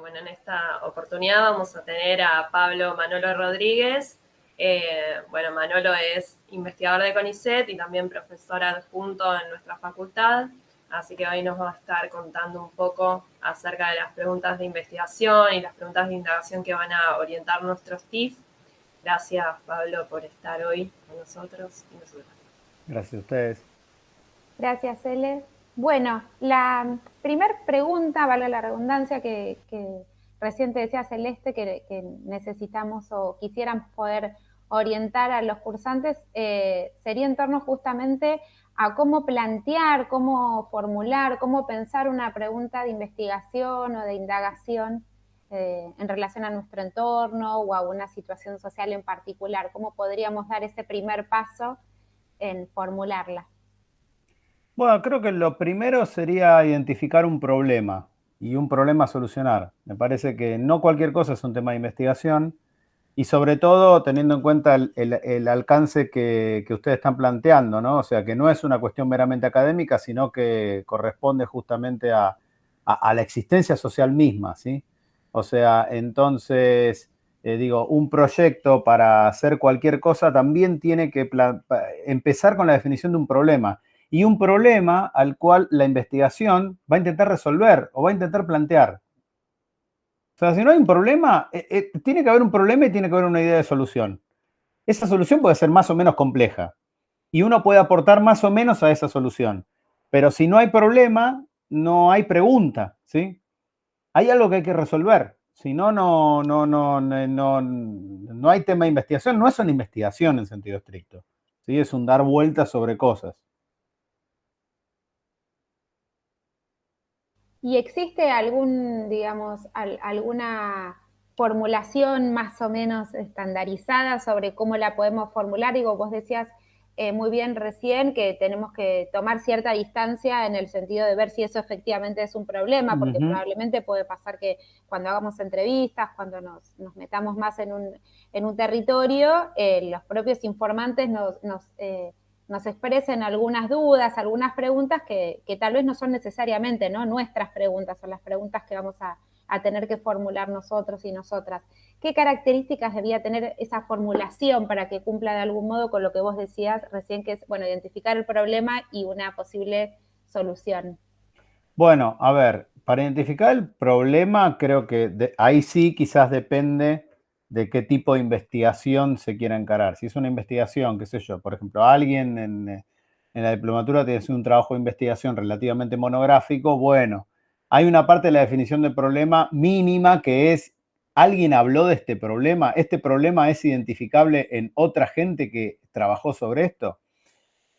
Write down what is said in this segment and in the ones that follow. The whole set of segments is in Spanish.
Bueno, en esta oportunidad vamos a tener a Pablo Manolo Rodríguez. Bueno, Manolo es investigador de CONICET y también profesor adjunto en nuestra facultad, así que hoy nos va a estar contando un poco acerca de las preguntas de investigación y las preguntas de indagación que van a orientar nuestros TIF. Gracias, Pablo, por estar hoy con nosotros y nosotras. Gracias a ustedes. Gracias, Ele. Bueno, la primera pregunta, vale la redundancia, que recién te decía Celeste, que necesitamos o quisieran poder orientar a los cursantes, sería en torno justamente a cómo plantear, cómo formular, cómo pensar una pregunta de investigación o de indagación en relación a nuestro entorno o a una situación social en particular. ¿Cómo podríamos dar ese primer paso en formularla? Bueno, creo que lo primero sería identificar un problema y un problema a solucionar. Me parece que no cualquier cosa es un tema de investigación y sobre todo teniendo en cuenta el alcance que ustedes están planteando, ¿no? O sea, que no es una cuestión meramente académica, sino que corresponde justamente a la existencia social misma, ¿sí? O sea, entonces, digo, un proyecto para hacer cualquier cosa también tiene que empezar con la definición de un problema. Y un problema al cual la investigación va a intentar resolver o va a intentar plantear. O sea, si no hay un problema, tiene que haber un problema y tiene que haber una idea de solución. Esa solución puede ser más o menos compleja y uno puede aportar más o menos a esa solución. Pero si no hay problema, no hay pregunta, ¿sí? Hay algo que hay que resolver. Si no, no hay tema de investigación. No es una investigación en sentido estricto, ¿sí? Es un dar vueltas sobre cosas. ¿Y existe alguna formulación más o menos estandarizada sobre cómo la podemos formular? Digo, vos decías muy bien recién que tenemos que tomar cierta distancia en el sentido de ver si eso efectivamente es un problema, porque probablemente puede pasar que cuando hagamos entrevistas, cuando nos metamos más en un territorio, los propios informantes nos expresen algunas dudas, algunas preguntas que tal vez no son necesariamente, ¿no?, nuestras preguntas, son las preguntas que vamos a tener que formular nosotros y nosotras. ¿Qué características debía tener esa formulación para que cumpla de algún modo con lo que vos decías recién, que es, bueno, identificar el problema y una posible solución? Bueno, a ver, para identificar el problema, creo que ahí sí quizás depende de qué tipo de investigación se quiera encarar. Si es una investigación, qué sé yo, por ejemplo, alguien en la diplomatura tiene que hacer un trabajo de investigación relativamente monográfico, bueno, hay una parte de la definición del problema mínima que es, ¿alguien habló de este problema es identificable en otra gente que trabajó sobre esto?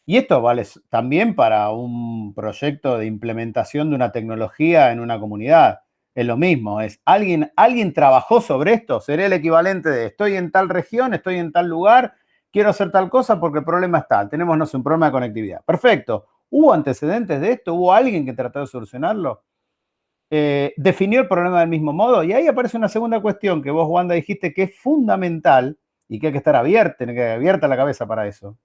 Y esto vale también para un proyecto de implementación de una tecnología en una comunidad. Es lo mismo, es alguien trabajó sobre esto, sería el equivalente de estoy en tal región, estoy en tal lugar, quiero hacer tal cosa porque el problema es tal, tenemos, no sé, un problema de conectividad. Perfecto. ¿Hubo antecedentes de esto? ¿Hubo alguien que trató de solucionarlo? ¿Definió el problema del mismo modo? Y ahí aparece una segunda cuestión que vos, Wanda, dijiste que es fundamental y que hay que estar abierta, tiene que estar abierta la cabeza para eso,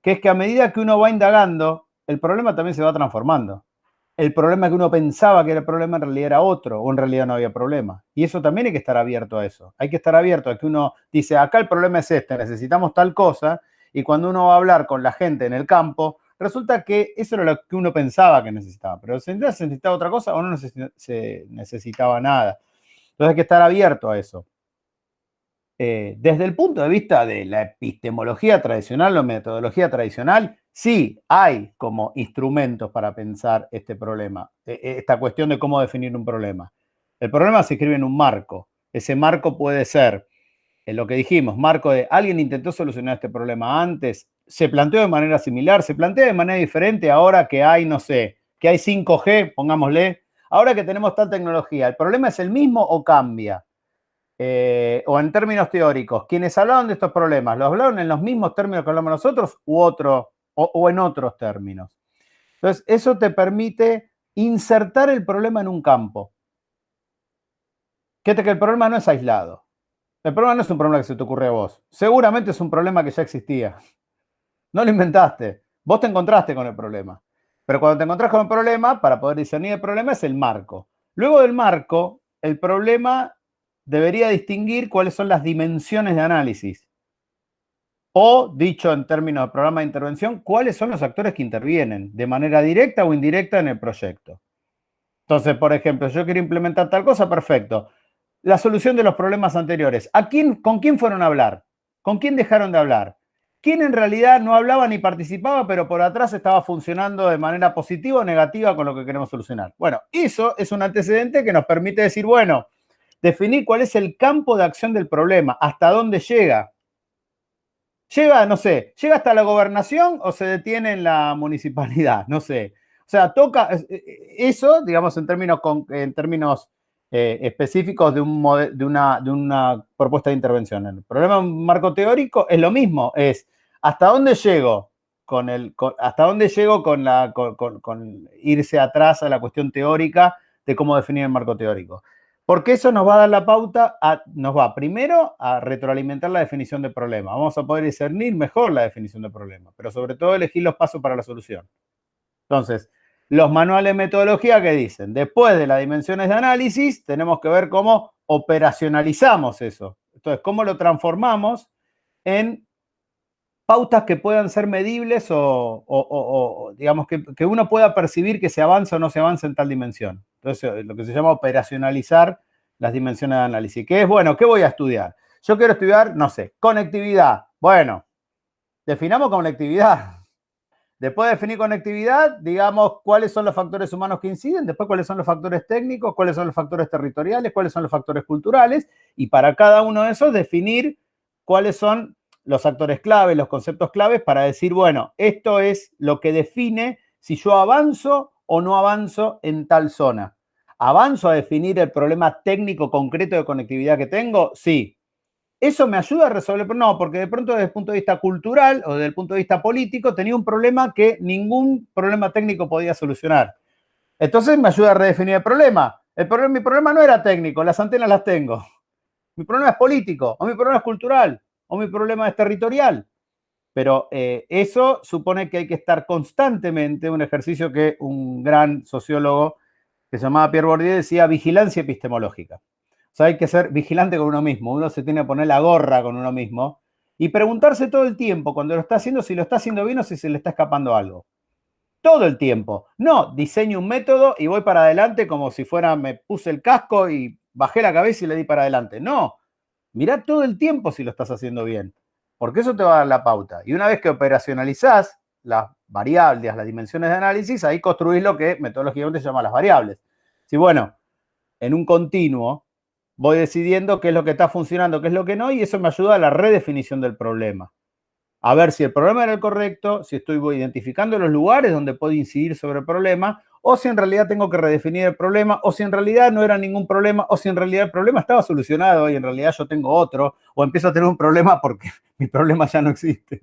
que es que a medida que uno va indagando, el problema también se va transformando. El problema que uno pensaba que era el problema en realidad era otro, o en realidad no había problema. Y eso también hay que estar abierto a eso. Hay que estar abierto a que uno dice, acá el problema es este, necesitamos tal cosa, y cuando uno va a hablar con la gente en el campo, resulta que eso era lo que uno pensaba que necesitaba, pero se necesitaba otra cosa o no se necesitaba nada. Entonces hay que estar abierto a eso. Desde el punto de vista de la epistemología tradicional o metodología tradicional, sí hay como instrumentos para pensar este problema, esta cuestión de cómo definir un problema. El problema se escribe en un marco. Ese marco puede ser, lo que dijimos, marco de alguien intentó solucionar este problema antes, se planteó de manera similar, se plantea de manera diferente ahora que hay, no sé, que hay 5G, pongámosle, ahora que tenemos tal tecnología, ¿el problema es el mismo o cambia? O en términos teóricos, quienes hablaron de estos problemas, ¿los hablaron en los mismos términos que hablamos nosotros o en otros términos? Entonces, eso te permite insertar el problema en un campo. Fíjate que el problema no es aislado. El problema no es un problema que se te ocurre a vos. Seguramente es un problema que ya existía. No lo inventaste. Vos te encontraste con el problema. Pero cuando te encontrás con el problema, para poder discernir el problema, es el marco. Luego del marco, el problema debería distinguir cuáles son las dimensiones de análisis. O, dicho en términos de programa de intervención, cuáles son los actores que intervienen de manera directa o indirecta en el proyecto. Entonces, por ejemplo, yo quiero implementar tal cosa, perfecto. La solución de los problemas anteriores. ¿Con quién fueron a hablar? ¿Con quién dejaron de hablar? ¿Quién en realidad no hablaba ni participaba, pero por atrás estaba funcionando de manera positiva o negativa con lo que queremos solucionar? Bueno, eso es un antecedente que nos permite decir, bueno, definir cuál es el campo de acción del problema, hasta dónde llega. Llega, no sé, llega hasta la gobernación o se detiene en la municipalidad, no sé. O sea, toca eso, digamos, en términos específicos de una propuesta de intervención. El problema de un marco teórico es lo mismo, es hasta dónde llego con irse atrás a la cuestión teórica de cómo definir el marco teórico. Porque eso nos va a dar la pauta, nos va primero a retroalimentar la definición de problema. Vamos a poder discernir mejor la definición de problema, pero sobre todo elegir los pasos para la solución. Entonces, los manuales de metodología que dicen, después de las dimensiones de análisis, tenemos que ver cómo operacionalizamos eso. Entonces, cómo lo transformamos en pautas que puedan ser medibles o digamos, que uno pueda percibir que se avanza o no se avanza en tal dimensión. Entonces, lo que se llama operacionalizar las dimensiones de análisis. ¿Qué es? Bueno, ¿qué voy a estudiar? Yo quiero estudiar, no sé, conectividad. Bueno, definamos conectividad. Después de definir conectividad, digamos cuáles son los factores humanos que inciden, después cuáles son los factores técnicos, cuáles son los factores territoriales, cuáles son los factores culturales, y para cada uno de esos definir cuáles son los actores clave, los conceptos claves para decir, bueno, esto es lo que define si yo avanzo o no avanzo en tal zona. ¿Avanzo a definir el problema técnico concreto de conectividad que tengo? Sí. ¿Eso me ayuda a resolver? No, porque de pronto desde el punto de vista cultural o desde el punto de vista político tenía un problema que ningún problema técnico podía solucionar. Entonces me ayuda a redefinir el problema. Mi problema no era técnico, las antenas las tengo. Mi problema es político, o mi problema es cultural, o mi problema es territorial. Pero eso supone que hay que estar constantemente, un ejercicio que un gran sociólogo que se llamaba Pierre Bourdieu decía, vigilancia epistemológica. O sea, hay que ser vigilante con uno mismo. Uno se tiene que poner la gorra con uno mismo y preguntarse todo el tiempo cuando lo está haciendo, si lo está haciendo bien o si se le está escapando algo. Todo el tiempo. No, diseño un método y voy para adelante como si fuera, me puse el casco y bajé la cabeza y le di para adelante. No, mirá todo el tiempo si lo estás haciendo bien, porque eso te va a dar la pauta. Y una vez que operacionalizás las variables, las dimensiones de análisis, ahí construís lo que metodológicamente se llama las variables. Si bueno, en un continuo voy decidiendo qué es lo que está funcionando, qué es lo que no, y eso me ayuda a la redefinición del problema. A ver si el problema era el correcto, si estoy identificando los lugares donde puedo incidir sobre el problema, o si en realidad tengo que redefinir el problema, o si en realidad no era ningún problema, o si en realidad el problema estaba solucionado y en realidad yo tengo otro, o empiezo a tener un problema porque mi problema ya no existe.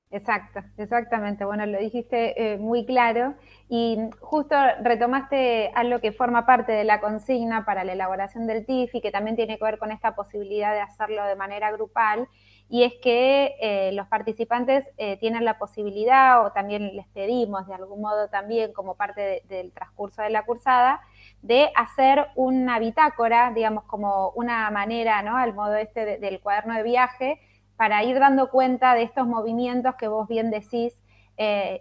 Exacto, exactamente. Bueno, lo dijiste muy claro y justo retomaste algo que forma parte de la consigna para la elaboración del TIF y que también tiene que ver con esta posibilidad de hacerlo de manera grupal, y es que los participantes tienen la posibilidad, o también les pedimos de algún modo también como parte del transcurso de la cursada, de hacer una bitácora, digamos como una manera, ¿no?, al modo del cuaderno de viaje, para ir dando cuenta de estos movimientos que vos bien decís,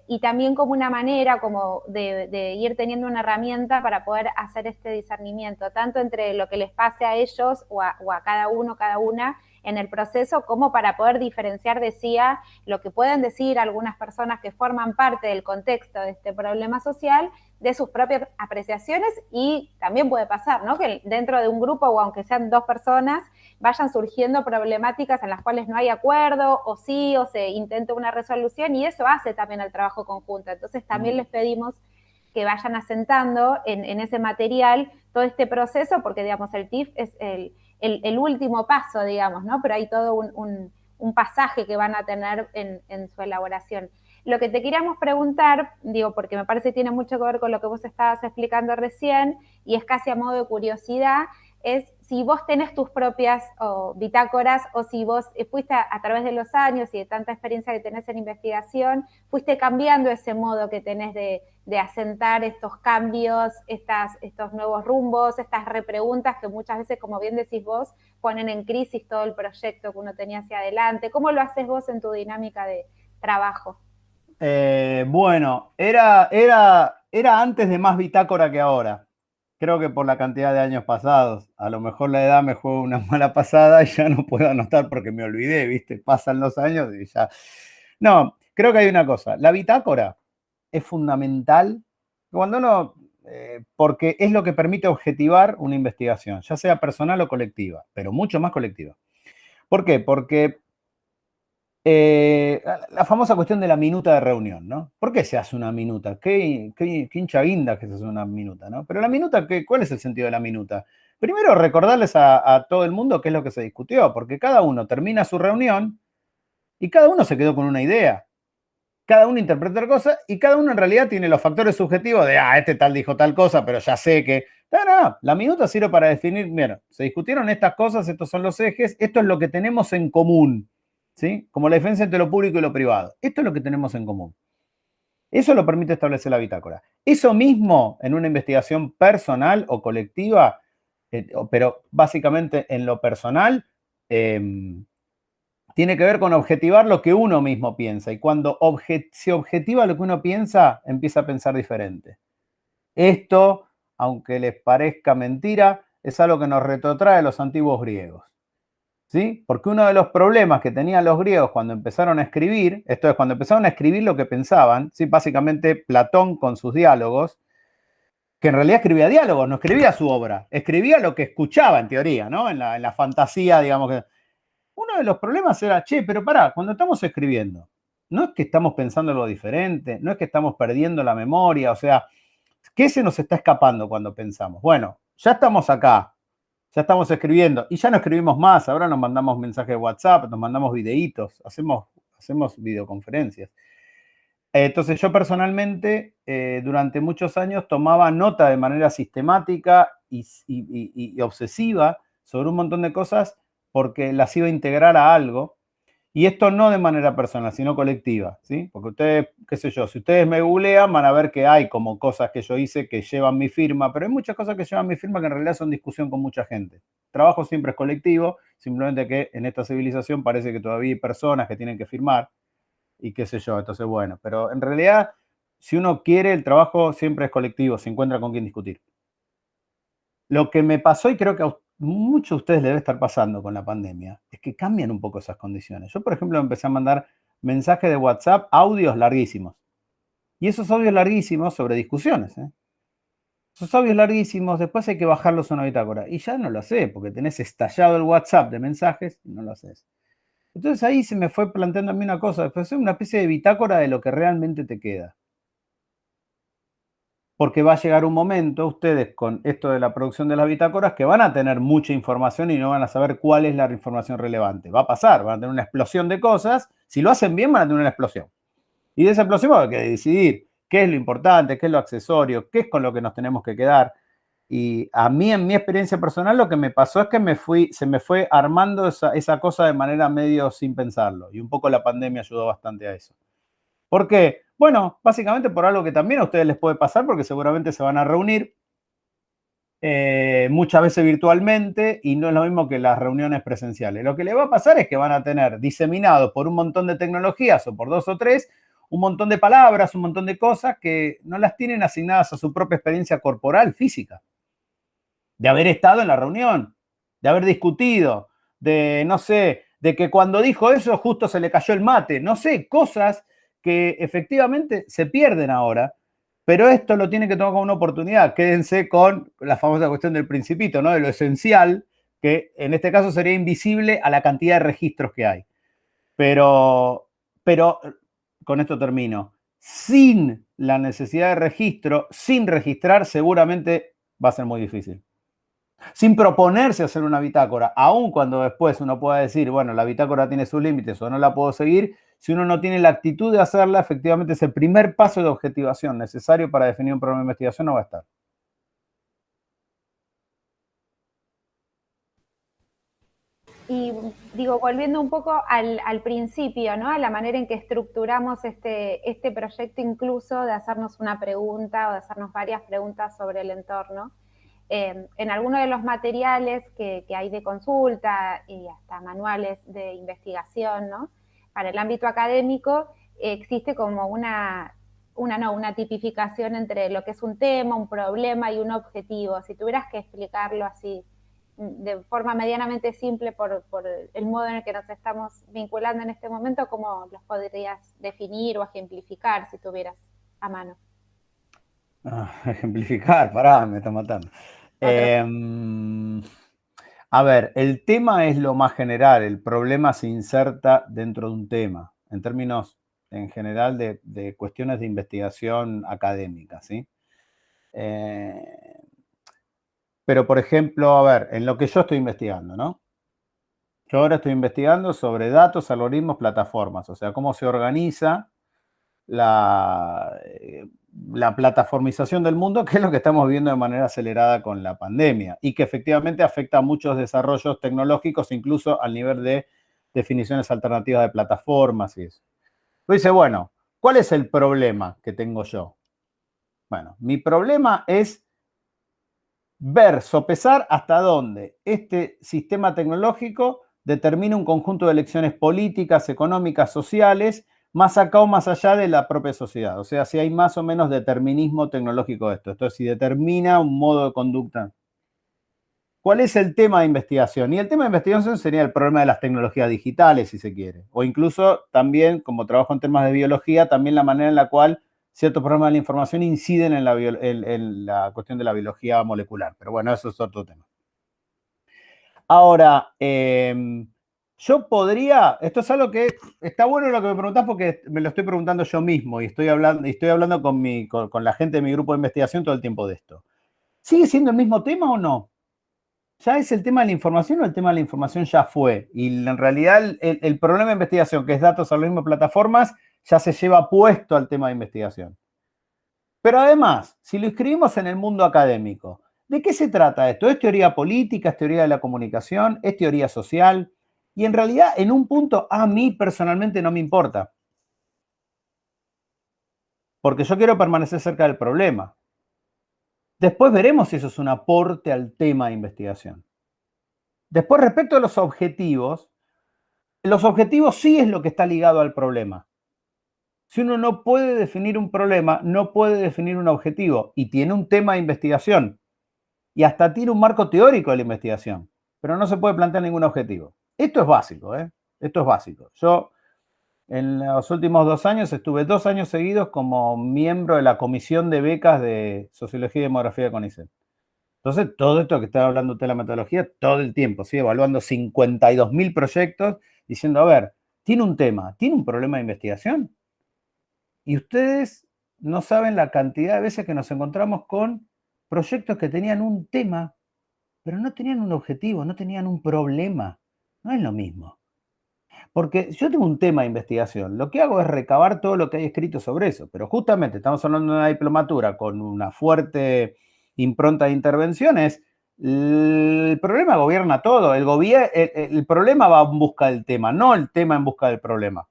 y también como una manera como de ir teniendo una herramienta para poder hacer este discernimiento, tanto entre lo que les pase a ellos o a cada uno, cada una en el proceso, como para poder diferenciar, decía, lo que pueden decir algunas personas que forman parte del contexto de este problema social, de sus propias apreciaciones, y también puede pasar, ¿no?, que dentro de un grupo, o aunque sean dos personas, vayan surgiendo problemáticas en las cuales no hay acuerdo, o sí, o se intenta una resolución, y eso hace también el trabajo conjunto. Entonces también les pedimos que vayan asentando en ese material todo este proceso, porque, digamos, el TIF es el último paso, digamos, ¿no? Pero hay todo un pasaje que van a tener en su elaboración. Lo que te queríamos preguntar, digo, porque me parece que tiene mucho que ver con lo que vos estabas explicando recién, y es casi a modo de curiosidad, es si vos tenés tus propias bitácoras o si vos fuiste a través de los años y de tanta experiencia que tenés en investigación, fuiste cambiando ese modo que tenés de asentar estos cambios, estos nuevos rumbos, estas repreguntas que muchas veces, como bien decís vos, ponen en crisis todo el proyecto que uno tenía hacia adelante. ¿Cómo lo haces vos en tu dinámica de trabajo? Bueno, era antes de más bitácora que ahora. Creo que por la cantidad de años pasados. A lo mejor la edad me juega una mala pasada y ya no puedo anotar porque me olvidé, ¿viste? Pasan los años y ya... No, creo que hay una cosa. La bitácora es fundamental cuando uno... porque es lo que permite objetivar una investigación, ya sea personal o colectiva, pero mucho más colectiva. ¿Por qué? Porque la famosa cuestión de la minuta de reunión, ¿no? ¿Por qué se hace una minuta? ¿Qué hincha guinda que se hace una minuta, ¿no? Pero la minuta, ¿cuál es el sentido de la minuta? Primero, recordarles a todo el mundo qué es lo que se discutió, porque cada uno termina su reunión y cada uno se quedó con una idea. Cada uno interpreta otra cosa y cada uno en realidad tiene los factores subjetivos de, este tal dijo tal cosa, pero ya sé que... No, la minuta sirve para definir, mira, se discutieron estas cosas, estos son los ejes, esto es lo que tenemos en común. ¿Sí? Como la diferencia entre lo público y lo privado. Esto es lo que tenemos en común. Eso lo permite establecer la bitácora. Eso mismo en una investigación personal o colectiva, pero básicamente en lo personal, tiene que ver con objetivar lo que uno mismo piensa. Y cuando se objetiva lo que uno piensa, empieza a pensar diferente. Esto, aunque les parezca mentira, es algo que nos retrotrae los antiguos griegos. ¿Sí? Porque uno de los problemas que tenían los griegos cuando empezaron a escribir, esto es, cuando empezaron a escribir lo que pensaban, ¿sí? Básicamente Platón con sus diálogos, que en realidad escribía diálogos, no escribía su obra, escribía lo que escuchaba en teoría, ¿no? En la fantasía, digamos que... Uno de los problemas era, pero pará, cuando estamos escribiendo, no es que estamos pensando algo diferente, no es que estamos perdiendo la memoria, o sea, ¿qué se nos está escapando cuando pensamos? Bueno, ya estamos acá, ya estamos escribiendo y ya no escribimos más. Ahora nos mandamos mensajes de WhatsApp, nos mandamos videitos, hacemos videoconferencias. Entonces yo personalmente durante muchos años tomaba nota de manera sistemática y obsesiva sobre un montón de cosas porque las iba a integrar a algo. Y esto no de manera personal, sino colectiva, ¿sí? Porque ustedes, qué sé yo, si ustedes me googlean van a ver que hay como cosas que yo hice que llevan mi firma, pero hay muchas cosas que llevan mi firma que en realidad son discusión con mucha gente. El trabajo siempre es colectivo, simplemente que en esta civilización parece que todavía hay personas que tienen que firmar y qué sé yo, entonces bueno, pero en realidad si uno quiere el trabajo siempre es colectivo, se encuentra con quien discutir. Lo que me pasó y creo que a muchos de ustedes les debe estar pasando con la pandemia, es que cambian un poco esas condiciones. Yo, por ejemplo, empecé a mandar mensajes de WhatsApp, audios larguísimos. Y esos audios larguísimos sobre discusiones. Esos audios larguísimos, después hay que bajarlos a una bitácora. Y ya no lo sé, porque tenés estallado el WhatsApp de mensajes y no lo haces. Entonces ahí se me fue planteando a mí una cosa, después es una especie de bitácora de lo que realmente te queda. Porque va a llegar un momento, ustedes con esto de la producción de las bitácoras, que van a tener mucha información y no van a saber cuál es la información relevante. Va a pasar, van a tener una explosión de cosas. Si lo hacen bien, van a tener una explosión. Y de esa explosión va a haber que decidir qué es lo importante, qué es lo accesorio, qué es con lo que nos tenemos que quedar. Y a mí, en mi experiencia personal, lo que me pasó es que se me fue armando esa cosa de manera medio sin pensarlo. Y un poco la pandemia ayudó bastante a eso. ¿Por qué? Bueno, básicamente por algo que también a ustedes les puede pasar, porque seguramente se van a reunir muchas veces virtualmente y no es lo mismo que las reuniones presenciales. Lo que les va a pasar es que van a tener diseminado por un montón de tecnologías o por 2 o 3, un montón de palabras, un montón de cosas que no las tienen asignadas a su propia experiencia corporal, física. De haber estado en la reunión, de haber discutido, de, no sé, de que cuando dijo eso justo se le cayó el mate, no sé, cosas que efectivamente se pierden ahora, pero esto lo tienen que tomar como una oportunidad. Quédense con la famosa cuestión del principito, ¿no? De lo esencial, que en este caso sería invisible a la cantidad de registros que hay. Pero con esto termino. Sin la necesidad de registro, sin registrar, seguramente va a ser muy difícil. Sin proponerse hacer una bitácora, aun cuando después uno pueda decir, bueno, la bitácora tiene sus límites o no la puedo seguir, si uno no tiene la actitud de hacerla, efectivamente ese primer paso de objetivación necesario para definir un problema de investigación no va a estar. Y digo, volviendo un poco al principio, ¿no? A la manera en que estructuramos este proyecto, incluso de hacernos una pregunta o de hacernos varias preguntas sobre el entorno. En algunos de los materiales que hay de consulta y hasta manuales de investigación, ¿no? Para el ámbito académico existe como una tipificación entre lo que es un tema, un problema y un objetivo. Si tuvieras que explicarlo así de forma medianamente simple por el modo en el que nos estamos vinculando en este momento, ¿cómo los podrías definir o ejemplificar si tuvieras a mano? Ejemplificar, pará, me está matando. A ver, el tema es lo más general, el problema se inserta dentro de un tema, en términos en general de cuestiones de investigación académica, ¿sí? Pero, por ejemplo, a ver, en lo que yo estoy investigando, ¿no? Yo ahora estoy investigando sobre datos, algoritmos, plataformas, o sea, cómo se organiza la plataformización del mundo, que es lo que estamos viendo de manera acelerada con la pandemia y que efectivamente afecta a muchos desarrollos tecnológicos, incluso al nivel de definiciones alternativas de plataformas y eso. Pues dice, bueno, ¿cuál es el problema que tengo yo? Bueno, mi problema es ver, sopesar hasta dónde este sistema tecnológico determina un conjunto de elecciones políticas, económicas, sociales, más acá o más allá de la propia sociedad. O sea, si hay más o menos determinismo tecnológico de esto. Esto es, si determina un modo de conducta. ¿Cuál es el tema de investigación? Y el tema de investigación sería el problema de las tecnologías digitales, si se quiere. O incluso también, como trabajo en temas de biología, también la manera en la cual ciertos problemas de la información inciden en la cuestión de la biología molecular. Pero bueno, eso es otro tema. Ahora, yo podría, esto es algo que está bueno lo que me preguntás porque me lo estoy preguntando yo mismo y estoy hablando con la gente de mi grupo de investigación todo el tiempo de esto. ¿Sigue siendo el mismo tema o no? ¿Ya es el tema de la información o el tema de la información ya fue? Y en realidad el problema de investigación, que es datos, algoritmos, plataformas, ya se lleva puesto al tema de investigación. Pero además, si lo escribimos en el mundo académico, ¿de qué se trata esto? ¿Es teoría política, es teoría de la comunicación, es teoría social? Y en realidad, en un punto, a mí personalmente no me importa. Porque yo quiero permanecer cerca del problema. Después veremos si eso es un aporte al tema de investigación. Después, respecto a los objetivos sí es lo que está ligado al problema. Si uno no puede definir un problema, no puede definir un objetivo y tiene un tema de investigación y hasta tiene un marco teórico de la investigación, pero no se puede plantear ningún objetivo. Esto es básico, ¿eh? Esto es básico. Yo en los últimos 2 años estuve 2 años seguidos como miembro de la comisión de becas de Sociología y Demografía de CONICET. Entonces, todo esto que estaba hablando usted de la metodología, todo el tiempo, ¿sí? Evaluando 52.000 proyectos, diciendo, a ver, tiene un tema, tiene un problema de investigación. Y ustedes no saben la cantidad de veces que nos encontramos con proyectos que tenían un tema, pero no tenían un objetivo, no tenían un problema. No es lo mismo. Porque yo tengo un tema de investigación, lo que hago es recabar todo lo que hay escrito sobre eso, pero justamente estamos hablando de una diplomatura con una fuerte impronta de intervenciones, el problema gobierna todo, el problema va en busca del tema, no el tema en busca del problema.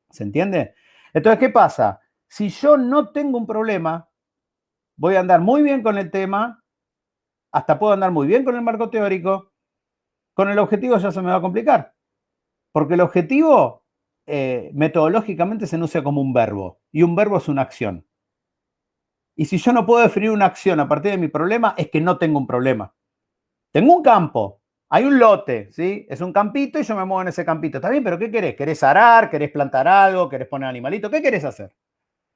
¿Se entiende? Entonces, ¿qué pasa? Si yo no tengo un problema, voy a andar muy bien con el tema, hasta puedo andar muy bien con el marco teórico, con el objetivo ya se me va a complicar. Porque el objetivo metodológicamente se enuncia como un verbo, y un verbo es una acción. Y si yo no puedo definir una acción a partir de mi problema, es que no tengo un problema. Tengo un campo, hay un lote, ¿sí? Es un campito y yo me muevo en ese campito. Está bien, pero ¿qué querés? ¿Querés arar? ¿Querés plantar algo? ¿Querés poner animalito? ¿Qué querés hacer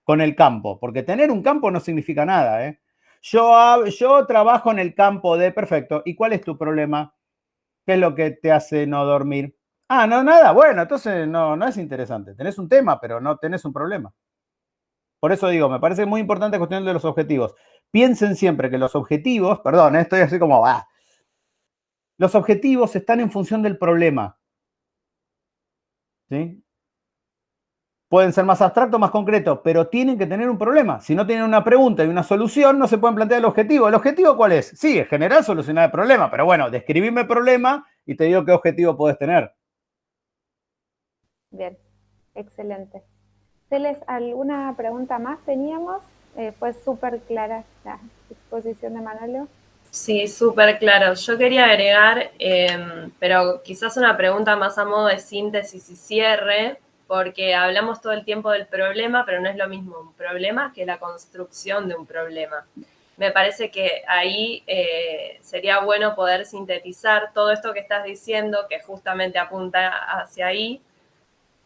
con el campo? Porque tener un campo no significa nada, ¿eh? Yo trabajo en el campo de perfecto. ¿Y cuál es tu problema? ¿Qué es lo que te hace no dormir? Ah, no, nada. Bueno, entonces no es interesante. Tenés un tema, pero no tenés un problema. Por eso digo, me parece muy importante la cuestión de los objetivos. Piensen siempre que los objetivos, perdón, estoy así como, los objetivos están en función del problema. ¿Sí? Pueden ser más abstractos, más concretos, pero tienen que tener un problema. Si no tienen una pregunta y una solución, no se pueden plantear el objetivo. ¿El objetivo cuál es? Sí, en general solucionar el problema, pero bueno, describirme el problema y te digo qué objetivo podés tener. Bien, excelente. ¿Teles, alguna pregunta más teníamos? Fue súper clara la exposición de Manolo. Sí, súper claro. Yo quería agregar, pero quizás una pregunta más a modo de síntesis y cierre, porque hablamos todo el tiempo del problema, pero no es lo mismo un problema que la construcción de un problema. Me parece que ahí sería bueno poder sintetizar todo esto que estás diciendo, que justamente apunta hacia ahí,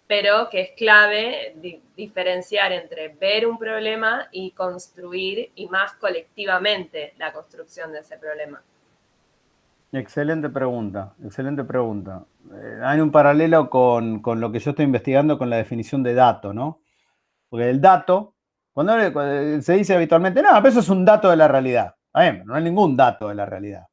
pero que es clave diferenciar entre ver un problema y construir, y más colectivamente, la construcción de ese problema. Excelente pregunta, excelente pregunta. Hay un paralelo con lo que yo estoy investigando con la definición de dato, ¿no? Porque el dato, cuando se dice habitualmente, no, pero eso es un dato de la realidad. No hay ningún dato de la realidad.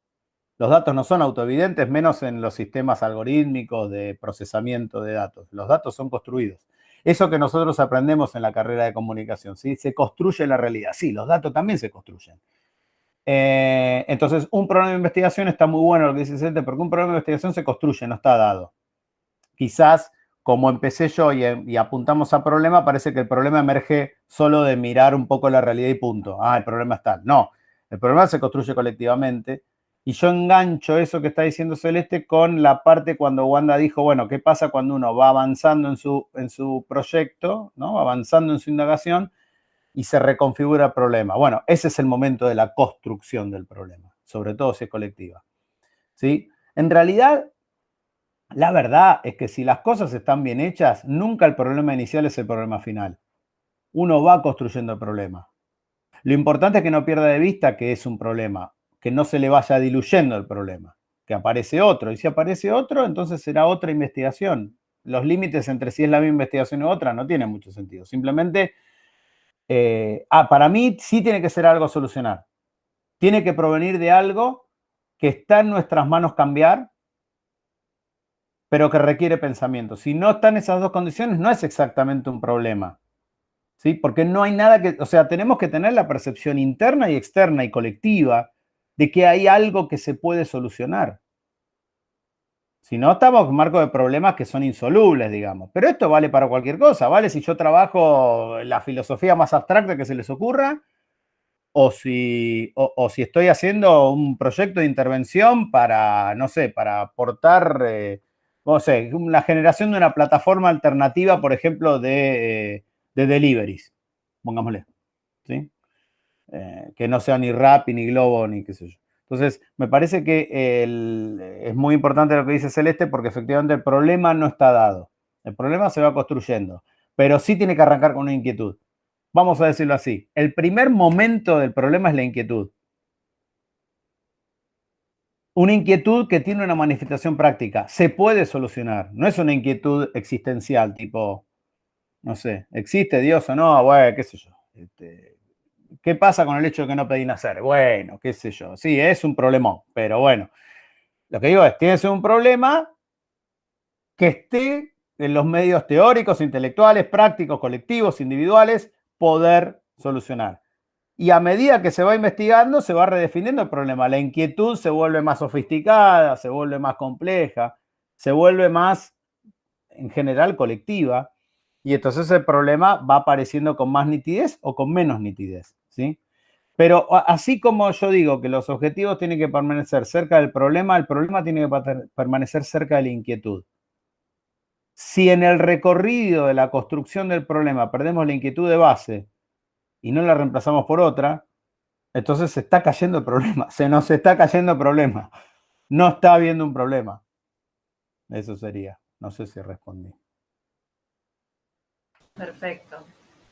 Los datos no son autoevidentes, menos en los sistemas algorítmicos de procesamiento de datos. Los datos son construidos. Eso que nosotros aprendemos en la carrera de comunicación, ¿sí? Se construye la realidad. Sí, los datos también se construyen. Entonces, un problema de investigación está muy bueno lo que dice Celeste, porque un problema de investigación se construye, no está dado. Quizás, como empecé yo y apuntamos a problema, parece que el problema emerge solo de mirar un poco la realidad y punto. El problema está. No, el problema se construye colectivamente. Y yo engancho eso que está diciendo Celeste con la parte cuando Wanda dijo, bueno, ¿qué pasa cuando uno va avanzando en su proyecto, ¿no? Avanzando en su indagación y se reconfigura el problema? Bueno, ese es el momento de la construcción del problema, sobre todo si es colectiva, ¿sí? En realidad, la verdad es que si las cosas están bien hechas, nunca el problema inicial es el problema final. Uno va construyendo el problema. Lo importante es que no pierda de vista que es un problema, que no se le vaya diluyendo el problema, que aparece otro. Y si aparece otro, entonces será otra investigación. Los límites entre si es la misma investigación u otra no tienen mucho sentido. Simplemente, para mí sí tiene que ser algo a solucionar. Tiene que provenir de algo que está en nuestras manos cambiar, pero que requiere pensamiento. Si no están esas dos condiciones, no es exactamente un problema. ¿Sí? Porque no hay nada que, o sea, tenemos que tener la percepción interna y externa y colectiva de que hay algo que se puede solucionar. Si no, estamos en marco de problemas que son insolubles, digamos. Pero esto vale para cualquier cosa, ¿vale? Si yo trabajo la filosofía más abstracta que se les ocurra, o si estoy haciendo un proyecto de intervención para, no sé, para aportar, no sé, la generación de una plataforma alternativa, por ejemplo, de deliveries, pongámosle, ¿sí? Que no sea ni Rappi, ni Globo, ni qué sé yo. Entonces, me parece que es muy importante lo que dice Celeste, porque efectivamente el problema no está dado. El problema se va construyendo, pero sí tiene que arrancar con una inquietud. Vamos a decirlo así, el primer momento del problema es la inquietud. Una inquietud que tiene una manifestación práctica. Se puede solucionar. No es una inquietud existencial, tipo, no sé, ¿existe Dios o no? Bueno, qué sé yo. ¿Qué pasa con el hecho de que no pedí nacer? Bueno, qué sé yo. Sí, es un problemón, pero bueno. Lo que digo es, tiene que ser un problema que esté en los medios teóricos, intelectuales, prácticos, colectivos, individuales, poder solucionar. Y a medida que se va investigando, se va redefiniendo el problema. La inquietud se vuelve más sofisticada, se vuelve más compleja, se vuelve más, en general, colectiva. Y entonces el problema va apareciendo con más nitidez o con menos nitidez, ¿sí? Pero así como yo digo que los objetivos tienen que permanecer cerca del problema, el problema tiene que permanecer cerca de la inquietud. Si en el recorrido de la construcción del problema perdemos la inquietud de base y no la reemplazamos por otra, entonces se está cayendo el problema, se nos está cayendo el problema. No está habiendo un problema. Eso sería. No sé si respondí. Perfecto.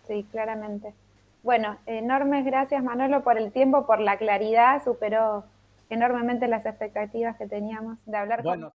Sí, claramente. Bueno, enormes gracias Manolo por el tiempo, por la claridad, superó enormemente las expectativas que teníamos de hablar con